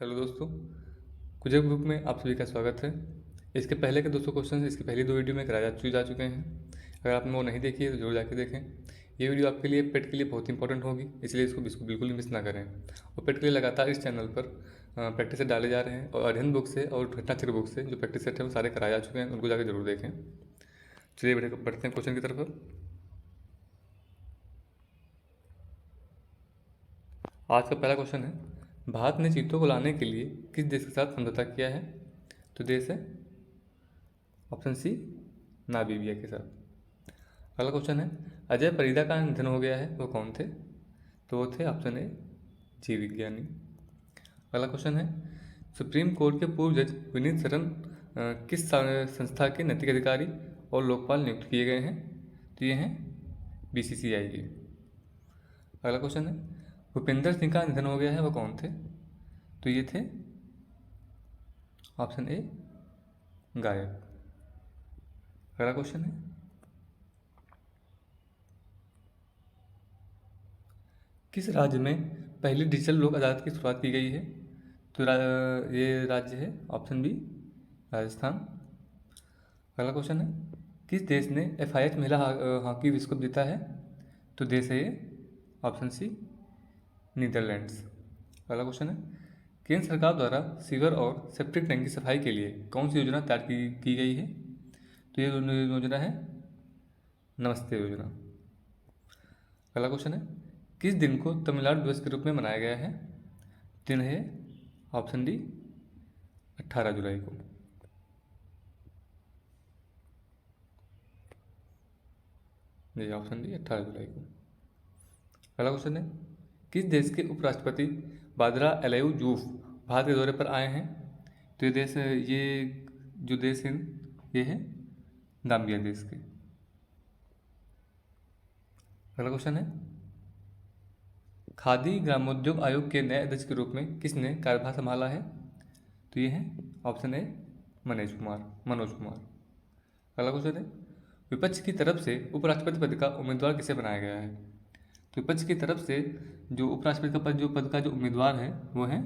Hello दोस्तों, कुजेक book में आप सभी का स्वागत है। इसके पहले के 200 क्वेश्चन इसकी पहली 2 वीडियो में कराया जा चुके हैं। अगर आपने वो नहीं देखी है तो जरूर जाके देखें। ये वीडियो आपके लिए पेट के लिए बहुत इंपॉर्टेंट होगी, इसलिए इसको बिल्कुल भी मिस ना करें। और पेट के लिए लगातार इस चैनल पर प्रैक्टिस सेट डाले जा रहे हैं और अध्ययन बुक से और घटनाचक्र बुक से जो प्रैक्टिस सेट है वो सारे कराए जा चुके हैं, उनको जाकर जरूर देखें। चलिए बढ़ते हैं क्वेश्चन की तरफ। आज का पहला क्वेश्चन है, भारत ने चीतों को लाने के लिए किस देश के साथ समझौता किया है? तो देश है ऑप्शन सी, नामीबिया के साथ। अगला क्वेश्चन है, अजय परिदा का निधन हो गया है, वो कौन थे? तो वो थे ऑप्शन ए, जीव विज्ञानी। अगला क्वेश्चन है, सुप्रीम कोर्ट के पूर्व जज विनीत सरन किस संस्था के नैतिक अधिकारी और लोकपाल नियुक्त किए गए हैं? तो ये हैं बीसीसीआई के। अगला क्वेश्चन है, भूपेंद्र सिंह का निधन हो गया है, वो कौन थे? तो ये थे ऑप्शन ए, गायक। अगला क्वेश्चन है, किस राज्य में पहली डिजिटल लोक अदालत की शुरुआत की गई है? तो ये राज्य है ऑप्शन बी, राजस्थान। अगला क्वेश्चन है, किस देश ने FIH महिला हॉकी विश्व कप जीता है? तो देश है ये ऑप्शन सी, नीदरलैंड्स। अगला क्वेश्चन है, केंद्र सरकार द्वारा सीवर और सेप्टिक टैंक की सफाई के लिए कौन सी योजना तैयार की गई है? तो ये योजना है नमस्ते योजना। अगला क्वेश्चन है, किस दिन को तमिलनाडु दिवस के रूप में मनाया गया है? दिन है ऑप्शन डी, 18 जुलाई को। जी ऑप्शन डी, 18 जुलाई को। अगला क्वेश्चन है, किस देश के उपराष्ट्रपति बादरा एलायू-जूफ भारत के दौरे पर आए हैं? तो ये जो देश है ये है गाम्बिया देश के। अगला क्वेश्चन है, खादी ग्रामोद्योग आयोग के नए अध्यक्ष के रूप में किसने कार्यभार संभाला है? तो ये है ऑप्शन ए, मनोज कुमार। अगला क्वेश्चन है, विपक्ष की तरफ से उपराष्ट्रपति पद का उम्मीदवार किसे बनाया गया है? तो विपक्ष की तरफ से जो उपराष्ट्रपति का पद का जो उम्मीदवार है वो है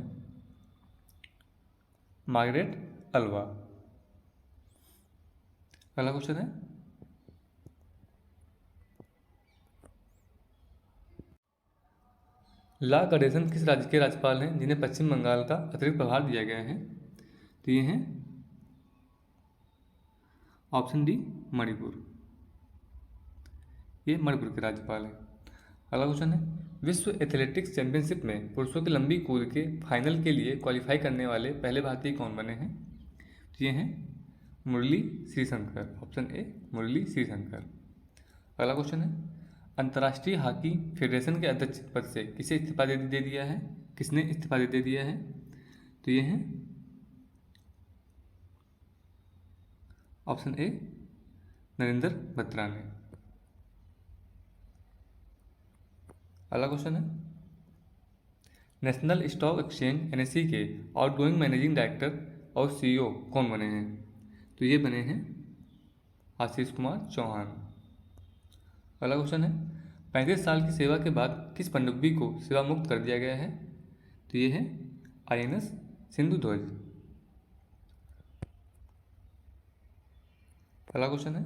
मार्गरेट अल्वा। अगला क्वेश्चन है, ला गणेशन किस राज्य के राज्यपाल हैं जिन्हें पश्चिम बंगाल का अतिरिक्त प्रभार दिया गया है? तो ये हैं ऑप्शन डी, मणिपुर। ये मणिपुर के राज्यपाल हैं। अगला क्वेश्चन है, विश्व एथलेटिक्स चैंपियनशिप में पुरुषों की लंबी कूद के फाइनल के लिए क्वालिफाई करने वाले पहले भारतीय कौन बने हैं? तो ये हैं मुरली श्रीशंकर, ऑप्शन ए, मुरली श्रीशंकर। अगला क्वेश्चन है, अंतर्राष्ट्रीय हॉकी फेडरेशन के अध्यक्ष पद से किसे इस्तीफा दे दिया है? किसने इस्तीफा दे दिया है? तो ये हैं ऑप्शन ए, नरेंद्र बत्रा ने। अगला क्वेश्चन है, नेशनल स्टॉक एक्सचेंज NSE के आउटगोइंग मैनेजिंग डायरेक्टर और CEO कौन बने हैं? तो ये बने हैं आशीष कुमार चौहान। अगला क्वेश्चन है, 35 साल की सेवा के बाद किस पनडुब्बी को सेवा मुक्त कर दिया गया है? तो ये है INS सिंधुध्वज। अगला क्वेश्चन है,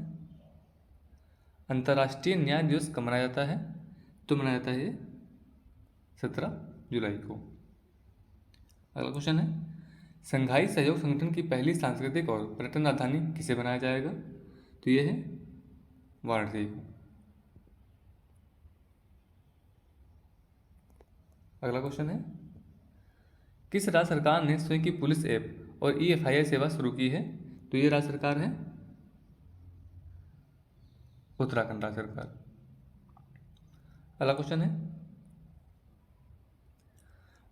अंतर्राष्ट्रीय न्याय दिवस कब मनाया जाता है? तो मनाया जाता है 17 जुलाई को। अगला क्वेश्चन है, संघाई सहयोग संगठन की पहली सांस्कृतिक और पर्यटन राजधानी किसे बनाया जाएगा? तो ये है वाराणसी को। अगला क्वेश्चन है, किस राज्य सरकार ने स्वयं की पुलिस ऐप और eFIR सेवा शुरू की है? तो ये राज्य सरकार है उत्तराखंड राज्य सरकार। अगला क्वेश्चन है,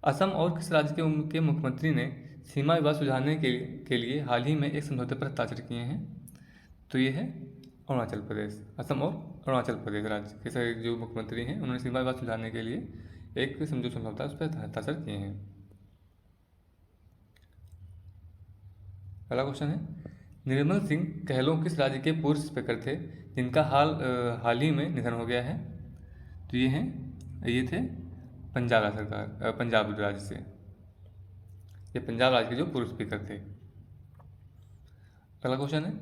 असम और किस राज्य के मुख्यमंत्री ने सीमा विवाद सुलझाने के लिए हाल ही में एक समझौते पर हस्ताक्षर किए हैं? तो ये है अरुणाचल प्रदेश। असम और अरुणाचल प्रदेश राज्य के जो मुख्यमंत्री हैं उन्होंने सीमा विवाद सुलझाने के लिए एक समझौता उस पर हस्ताक्षर किए हैं। अगला क्वेश्चन है, निर्मल सिंह कहलों किस राज्य के पूर्व स्पीकर थे जिनका हाल ही में निधन हो गया है? तो ये थे पंजाब राज्य से। ये पंजाब राज्य के जो पूर्व स्पीकर थे। अगला क्वेश्चन है,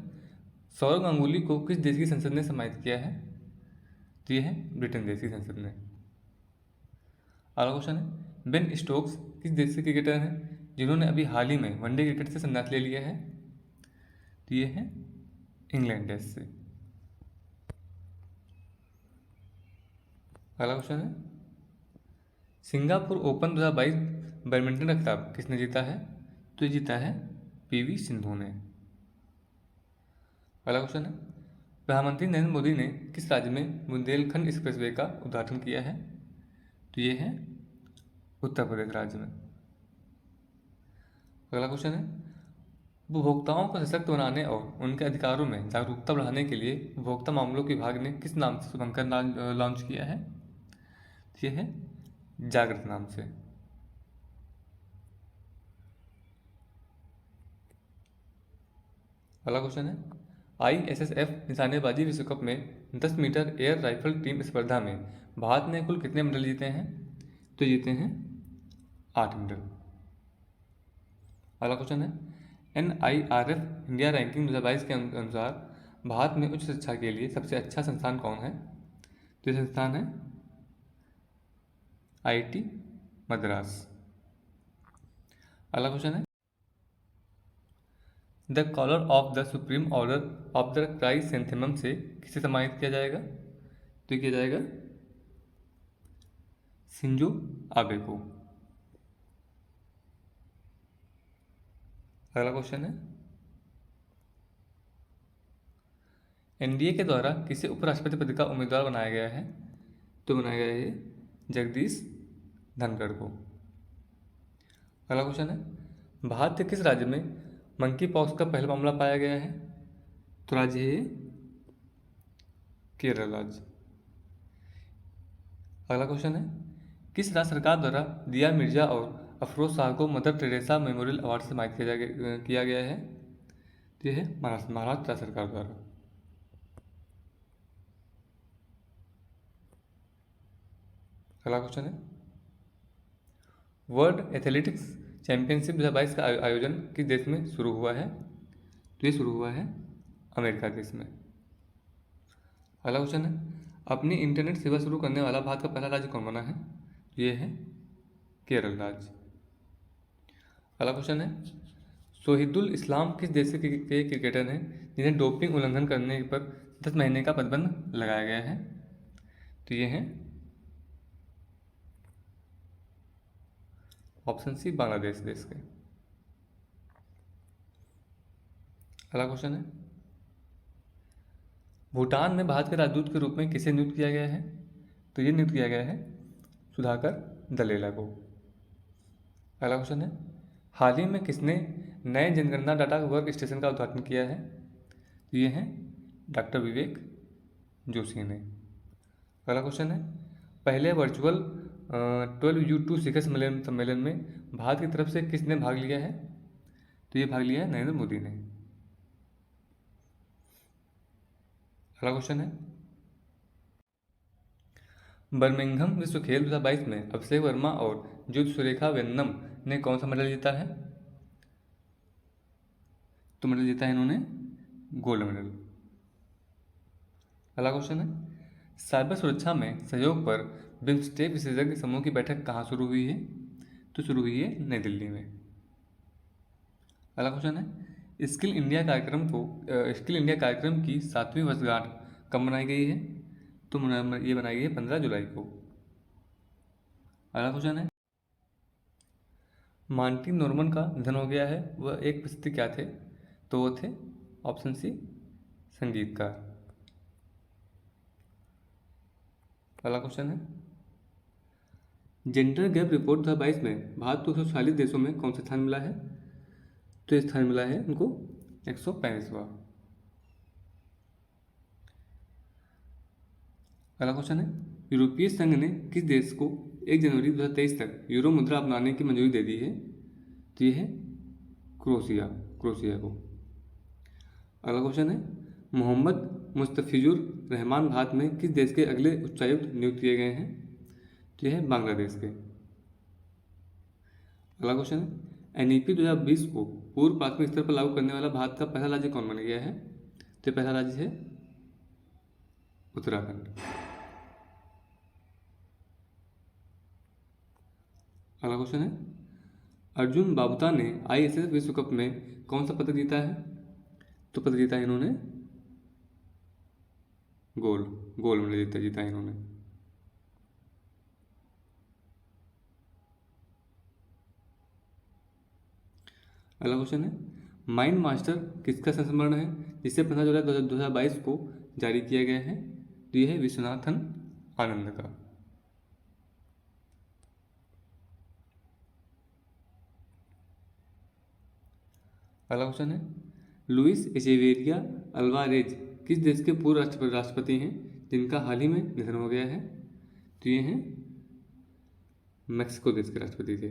सौरव गांगुली को किस देश की संसद ने सम्मानित किया है? तो ये है ब्रिटेन देश की संसद ने। अगला क्वेश्चन है, बेन स्टोक्स किस देश से क्रिकेटर हैं जिन्होंने अभी हाल ही में वनडे क्रिकेट से संन्यास ले लिया है? तो ये है इंग्लैंड देश से। अगला क्वेश्चन है, सिंगापुर ओपन 2022 बैडमिंटन का खिताब किसने जीता है? तो ये जीता है पीवी सिंधु ने। अगला क्वेश्चन है, प्रधानमंत्री नरेंद्र मोदी ने किस राज्य में बुंदेलखंड एक्सप्रेसवे का उद्घाटन किया है? तो ये है उत्तर प्रदेश राज्य में। अगला क्वेश्चन है, उपभोक्ताओं को सशक्त बनाने और उनके अधिकारों में जागरूकता बढ़ाने के लिए उपभोक्ता मामलों के विभाग ने किस नाम से शुभंकर लॉन्च किया है? ये है जागृत नाम से। अगला क्वेश्चन है, ISSF निशानेबाजी विश्व कप में 10 मीटर एयर राइफल टीम स्पर्धा में भारत ने कुल कितने मेडल जीते हैं? तो जीते हैं 8 मेडल। अगला क्वेश्चन है, NIRF इंडिया रैंकिंग 2022 के अनुसार भारत में उच्च शिक्षा के लिए सबसे अच्छा संस्थान कौन है? तो ये संस्थान है IIT मद्रास। अगला क्वेश्चन है, the collar of the supreme order of the chrysanthemum से किसे सम्मानित किया जाएगा? तो किया जाएगा शिंजो आबे को। अगला क्वेश्चन है, NDA के द्वारा किसे उपराष्ट्रपति पद का उम्मीदवार बनाया गया है? तो बनाया गया है जगदीश धनखड़ को। अगला क्वेश्चन है, भारत के किस राज्य में मंकी पॉक्स का पहला मामला पाया गया है? तो राज्य है केरल राज्य। अगला क्वेश्चन है, किस राज्य सरकार द्वारा दिया मिर्जा और अफरोज शाह को मदर टेरेसा मेमोरियल अवार्ड से सम्मानित किया गया है? तो यह है महाराष्ट्र सरकार द्वारा। अगला क्वेश्चन है, वर्ल्ड एथलेटिक्स चैंपियनशिप 2022 का आयोजन किस देश में शुरू हुआ है? तो ये शुरू हुआ है अमेरिका देश में। अगला क्वेश्चन है, अपनी इंटरनेट सेवा शुरू करने वाला भारत का पहला राज्य कौन बना है? ये है केरल राज्य। अगला क्वेश्चन है, शोहिदुल इस्लाम किस देश के क्रिकेटर हैं जिन्हें डोपिंग उल्लंघन करने पर 10 महीने का प्रतिबंध लगाया गया है? तो ये है ऑप्शन सी बांग्लादेश देश के। अगला क्वेश्चन है, भूटान में भारत के राजदूत के रूप में किसे नियुक्त किया गया है? तो ये नियुक्त किया गया है सुधाकर दलेला को। अगला क्वेश्चन है, हाल ही में किसने नए जनगणना डाटा वर्क स्टेशन का उद्घाटन किया है? तो ये हैं डॉक्टर विवेक जोशी ने। अगला क्वेश्चन है, पहले वर्चुअल 12U2 शिखर सम्मेलन में भारत की तरफ से किसने भाग लिया है? तो ये भाग लिया है नरेंद्र मोदी ने। अगला क्वेश्चन है, बर्मिंघम विश्व खेल 2022 में अभिषेक वर्मा और ज्योति सुरेखा वेन्नम ने कौन सा मेडल जीता है? तो मेडल जीता है इन्होंने गोल्ड मेडल। अगला क्वेश्चन है, साइबर सुरक्षा में सहयोग पर बिम्स्टेक विशेषज्ञ समूह की बैठक कहाँ शुरू हुई है? तो शुरू हुई है नई दिल्ली में। अगला क्वेश्चन है, स्किल इंडिया कार्यक्रम की 7वीं वर्षगांठ कब मनाई गई है? तो ये बनाई गई है 15 जुलाई को। अगला क्वेश्चन है, मार्टिन नॉर्मन का निधन हो गया है, वह एक प्रसिद्ध क्या थे? तो वो थे ऑप्शन सी संगीतकार। अगला क्वेश्चन है, जेंडर गैप रिपोर्ट 2022 में भारत को 140 देशों में कौन सा स्थान मिला है? तो ये स्थान मिला है उनको 145वां। अगला क्वेश्चन है, यूरोपीय संघ ने किस देश को 1 जनवरी 2023 तक यूरो मुद्रा अपनाने की मंजूरी दे दी है? तो ये है क्रोएशिया को। अगला क्वेश्चन है, मोहम्मद मुस्तफिजुर रहमान भारत में किस देश के अगले उच्चायुक्त नियुक्त किए गए हैं? तो यह है बांग्लादेश के। अगला क्वेश्चन है, NEP 2020 को पूर्व प्राथमिक स्तर पर लागू करने वाला भारत का पहला राज्य कौन बन गया है? तो पहला राज्य है उत्तराखंड। अगला क्वेश्चन है, अर्जुन बाबुता ने ISS विश्व कप में कौन सा पदक जीता है? तो पदक जीता है इन्होंने गोल्ड मेडल जीता है इन्होंने। अगला क्वेश्चन है, माइंड मास्टर किसका संस्मरण है जिसे 15 जुलाई 2022 को जारी किया गया है? तो यह है विश्वनाथन आनंद का। अगला क्वेश्चन है, लुइस एचेवेरिया अल्वारेज किस देश के पूर्व राष्ट्रपति हैं जिनका हाल ही में निधन हो गया है? तो ये हैं मैक्सिको देश के राष्ट्रपति थे।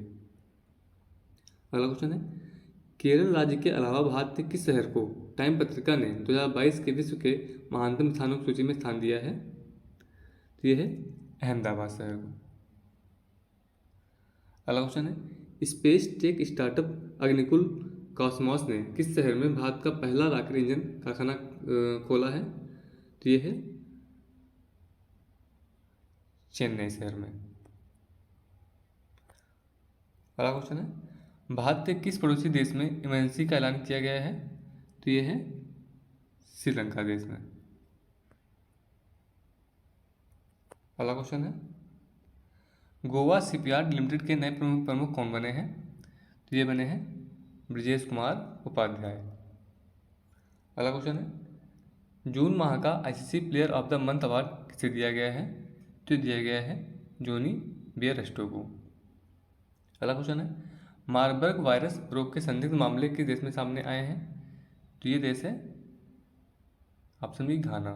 अगला क्वेश्चन है, केरल राज्य के अलावा भारत के किस शहर को टाइम पत्रिका ने 2022 के विश्व के महानतम स्थानों की सूची में स्थान दिया है? तो यह है अहमदाबाद शहर को। अगला क्वेश्चन है, space tech startup Agnikul Cosmos ने किस शहर में भारत का पहला रॉकेट इंजन कारखाना खोला है? तो यह है चेन्नई शहर में। अगला क्वेश्चन है, भारत के किस पड़ोसी देश में इमरजेंसी का ऐलान किया गया है? तो यह है श्रीलंका देश में। अगला क्वेश्चन है, गोवा शिपयार्ड लिमिटेड के नए प्रमुख कौन बने हैं? तो ये बने हैं ब्रजेश कुमार उपाध्याय। अगला क्वेश्चन है, जून माह का ICC player of the month award किसे दिया गया है? तो दिया गया है जोनी बेयरस्टो को। अगला क्वेश्चन है, मार्बर्ग वायरस रोग के संदिग्ध मामले किस देश में सामने आए हैं? तो ये देश है ऑप्शन बी घाना।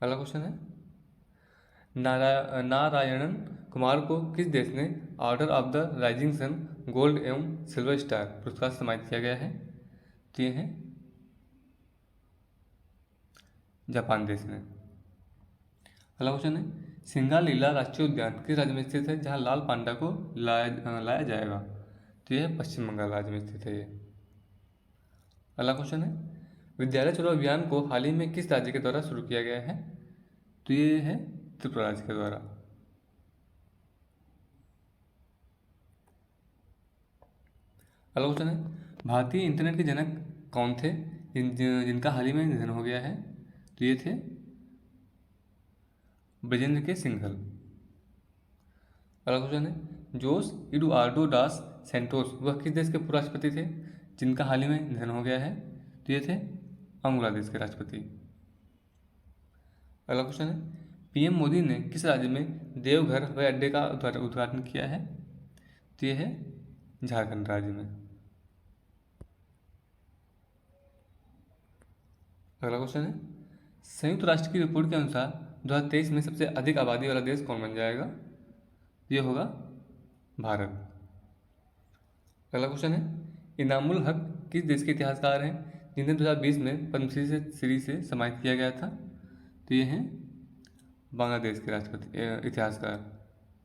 अगला क्वेश्चन है, नारायणन कुमार को किस देश ने order of the rising sun gold एवं सिल्वर स्टार पुरस्कार से सम्मानित किया गया है? तो ये है जापान देश में। अगला क्वेश्चन है, सिंगालीला राष्ट्रीय उद्यान किस राज्य में स्थित है जहां लाल पांडा को लाया जाएगा? तो यह पश्चिम बंगाल राज्य में स्थित है ये। अगला क्वेश्चन है, विद्यालय चलो अभियान को हाल ही में किस राज्य के द्वारा शुरू किया गया है? तो ये है त्रिपुरा राज्य के द्वारा। अगला क्वेश्चन है, भारतीय इंटरनेट के जनक कौन थे जिनका हाल ही में निधन हो गया है? तो ये थे ब्रजेंद्र के सिंघल। अगला क्वेश्चन है, जोस एडुआर्डो डास सेंटोस वह किस देश के पूर्व राष्ट्रपति थे जिनका हाल ही में निधन हो गया है? तो ये थे अंगोला देश के राष्ट्रपति। अगला क्वेश्चन है, PM मोदी ने किस राज्य में देवघर हवाई अड्डे का उद्घाटन किया है? तो ये है झारखंड राज्य में। अगला क्वेश्चन है, संयुक्त राष्ट्र की रिपोर्ट के अनुसार 2023 में सबसे अधिक आबादी वाला देश कौन बन जाएगा? ये होगा भारत। अगला क्वेश्चन है, इनामुल हक किस देश के इतिहासकार हैं जिन्हें 2020 में पद्मश्री से सम्मानित किया गया था? तो ये हैं बांग्लादेश के राष्ट्रपति इतिहासकार,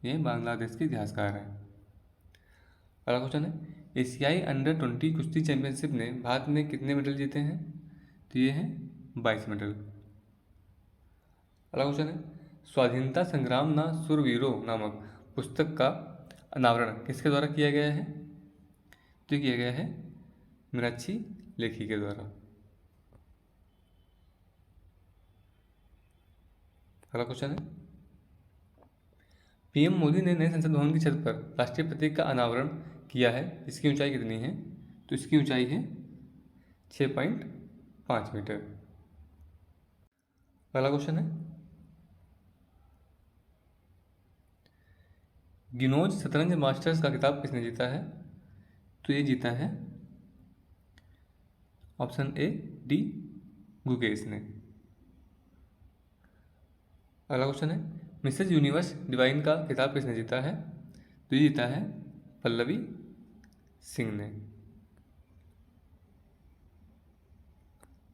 ये बांग्लादेश के इतिहासकार हैं। अगला क्वेश्चन है, एशियाई अंडर 20 कुश्ती चैंपियनशिप ने भारत ने कितने मेडल जीते हैं? तो ये हैं 22 मेडल। अगला क्वेश्चन है, स्वाधीनता संग्राम ना सुरवीरों नामक पुस्तक का अनावरण किसके द्वारा किया गया है? तो किया गया है मीनाक्षी लेखी के द्वारा। अगला क्वेश्चन है, PM मोदी ने नए संसद भवन की छत पर राष्ट्रीय प्रतीक का अनावरण किया है, इसकी ऊंचाई कितनी है? तो इसकी ऊंचाई है 6.5 मीटर। अगला क्वेश्चन है, गिनोज शतरंज मास्टर्स का खिताब किसने जीता है? तो ये जीता है ऑप्शन A D गुकेश ने। अगला क्वेश्चन है, मिसेज यूनिवर्स डिवाइन का खिताब किसने जीता है? तो ये जीता है पल्लवी सिंह ने।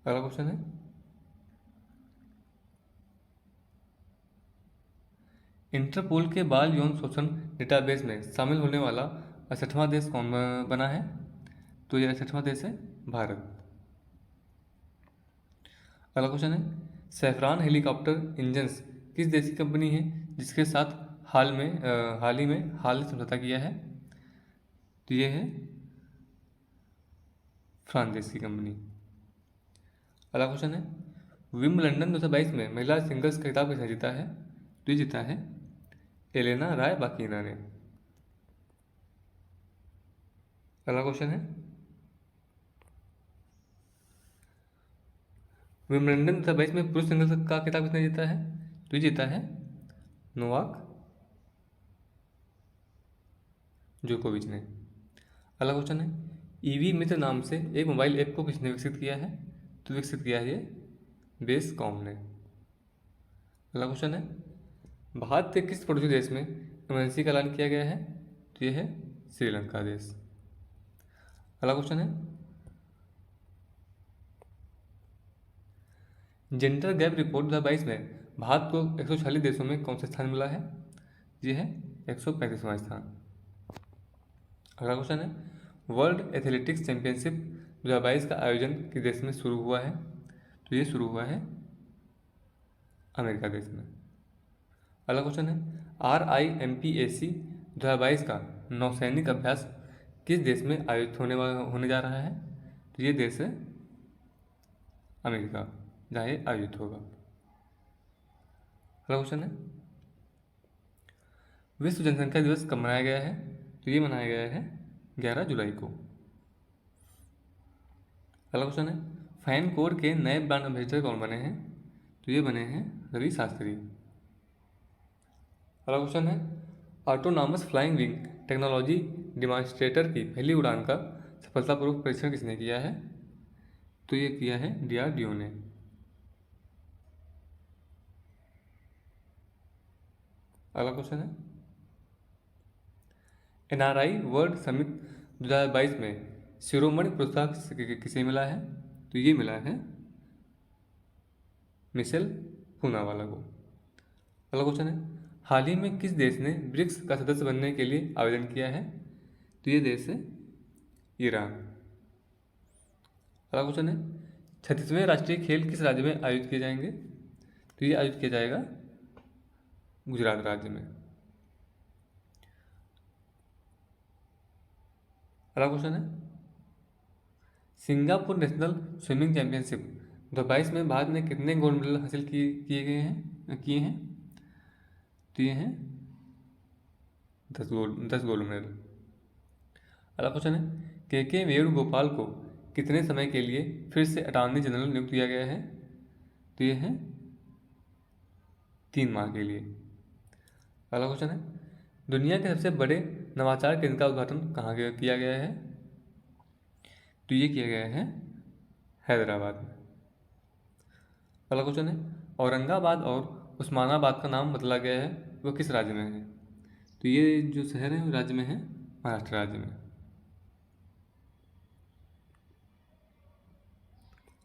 अगला क्वेश्चन है, इंटरपोल के बाल यौन शोषण डेटाबेस में शामिल होने वाला 68वां देश कौन बना है? तो ये 68वां देश है भारत। अगला क्वेश्चन है, सैफरान हेलीकॉप्टर इंजन्स किस देश की कंपनी है जिसके साथ हाल ही में समझौता किया है? तो ये है फ्रांस देश की कंपनी। अगला क्वेश्चन है, विंबलडन 2022 में महिला सिंगल्स का खिताब किसने जीता है? तो ये जीता है एलेना रायबाकिना ने। अगला क्वेश्चन है, विंबलडन 2022 में पुरुष सिंगल्स का खिताब किसने जीता है? तो ये जीता है नोवाक जोकोविच ने। अगला क्वेश्चन है, ईवी मित्र नाम से एक मोबाइल ऐप को किसने विकसित किया है? तो विकसित किया है ये बेसकॉम ने। अगला क्वेश्चन है, भारत के किस पड़ोसी देश में इमरजेंसी का ऐलान किया गया है? तो ये है श्रीलंका देश। अगला क्वेश्चन है, जेंडर गैप रिपोर्ट 2022 में भारत को 146 देशों में कौन सा स्थान मिला है? ये है 135वां स्थान। अगला क्वेश्चन है, वर्ल्ड एथलेटिक्स चैंपियनशिप 2022 का आयोजन किस देश में शुरू हुआ है? तो ये शुरू हुआ है अमेरिका देश में। अगला क्वेश्चन है, RIMPAC 2022 का नौसैनिक अभ्यास किस देश में आयोजित होने जा रहा है? तो ये देश है अमेरिका, जहाँ ये आयोजित होगा। अगला क्वेश्चन है, विश्व जनसंख्या दिवस कब मनाया गया है? तो ये मनाया गया है 11 जुलाई को। अगला क्वेश्चन है, फैन कोर के नए ब्रांड एम्बेसडर कौन बने हैं? तो ये बने हैं रवि शास्त्री। अगला क्वेश्चन है, autonomous flying wing technology demonstrator की पहली उड़ान का सफलतापूर्वक परीक्षण किसने किया है? तो ये किया है DRDO ने। अगला क्वेश्चन है, NRI वर्ल्ड समिट 2022 में शिरोमणि पुरस्कार किसे मिला है? तो ये मिला है मिशेल पूनावाला को। अगला क्वेश्चन है, हाल ही में किस देश ने ब्रिक्स का सदस्य बनने के लिए आवेदन किया है? तो ये देश है ईरान। अगला क्वेश्चन है, 36वें राष्ट्रीय खेल किस राज्य में आयोजित किए जाएंगे? तो ये आयोजित किया जाएगा गुजरात राज्य में। अगला क्वेश्चन है, सिंगापुर नेशनल स्विमिंग चैंपियनशिप 2022 में भारत ने कितने गोल्ड मेडल हासिल किए हैं? तो ये हैं 10 गोल्ड मेडल। अगला क्वेश्चन है, के वेणुगोपाल को कितने समय के लिए फिर से अटॉर्नी जनरल नियुक्त किया गया है? तो ये है 3 माह के लिए। अगला क्वेश्चन है, दुनिया के सबसे बड़े नवाचार केंद्र का उद्घाटन कहाँ किया गया है? तो ये किया गया है हैदराबाद में। अगला क्वेश्चन है, औरंगाबाद और उस्मानाबाद का नाम बदला गया है, वो किस राज्य में है? तो ये जो शहर है वो राज्य में है महाराष्ट्र राज्य में।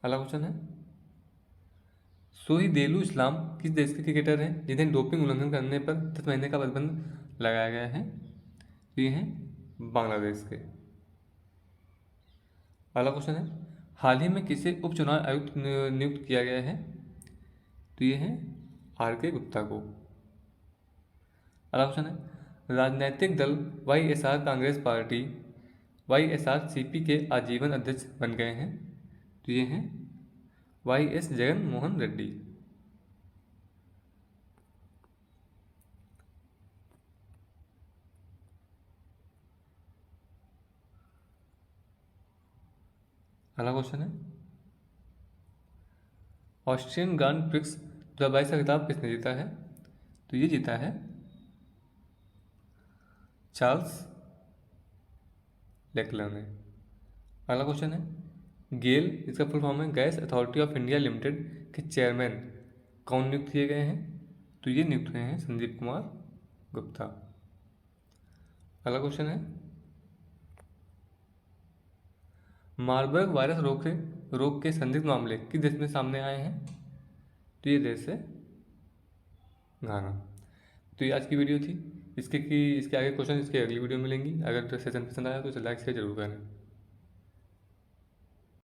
अगला क्वेश्चन है, सोहिदेलु इस्लाम किस देश के क्रिकेटर हैं जिन्हें डोपिंग उल्लंघन करने पर 10 महीने का प्रतिबंध लगाया गया है? तो ये हैं बांग्लादेश के। अगला क्वेश्चन है, हाल ही में किसे उपचुनाव आयुक्त नियुक्त किया गया है? तो ये है RK गुप्ता को। अगला क्वेश्चन है, राजनीतिक दल YSR कांग्रेस पार्टी YSRCP के आजीवन अध्यक्ष बन गए हैं? तो ये हैं YS जगन मोहन रेड्डी। अगला क्वेश्चन है, ऑस्ट्रियन ग्रांड प्रिक्स 2022 का खिताब किसने जीता है? तो ये जीता है चार्ल्स लेक्लर ने। अगला क्वेश्चन है, गेल इसका फुल फॉर्म है gas authority of India limited के चेयरमैन कौन नियुक्त किए गए हैं? तो ये नियुक्त हुए हैं संदीप कुमार गुप्ता। अगला क्वेश्चन है, मार्बर्ग वायरस रोग के संदिग्ध मामले किस देश में सामने आए हैं? तो ये देश है घाना। तो ये आज की वीडियो थी। इसके आगे क्वेश्चन इसके अगली वीडियो में मिलेंगी। अगर सेशन पसंद आया तो इसे लाइक शेयर जरूर करें।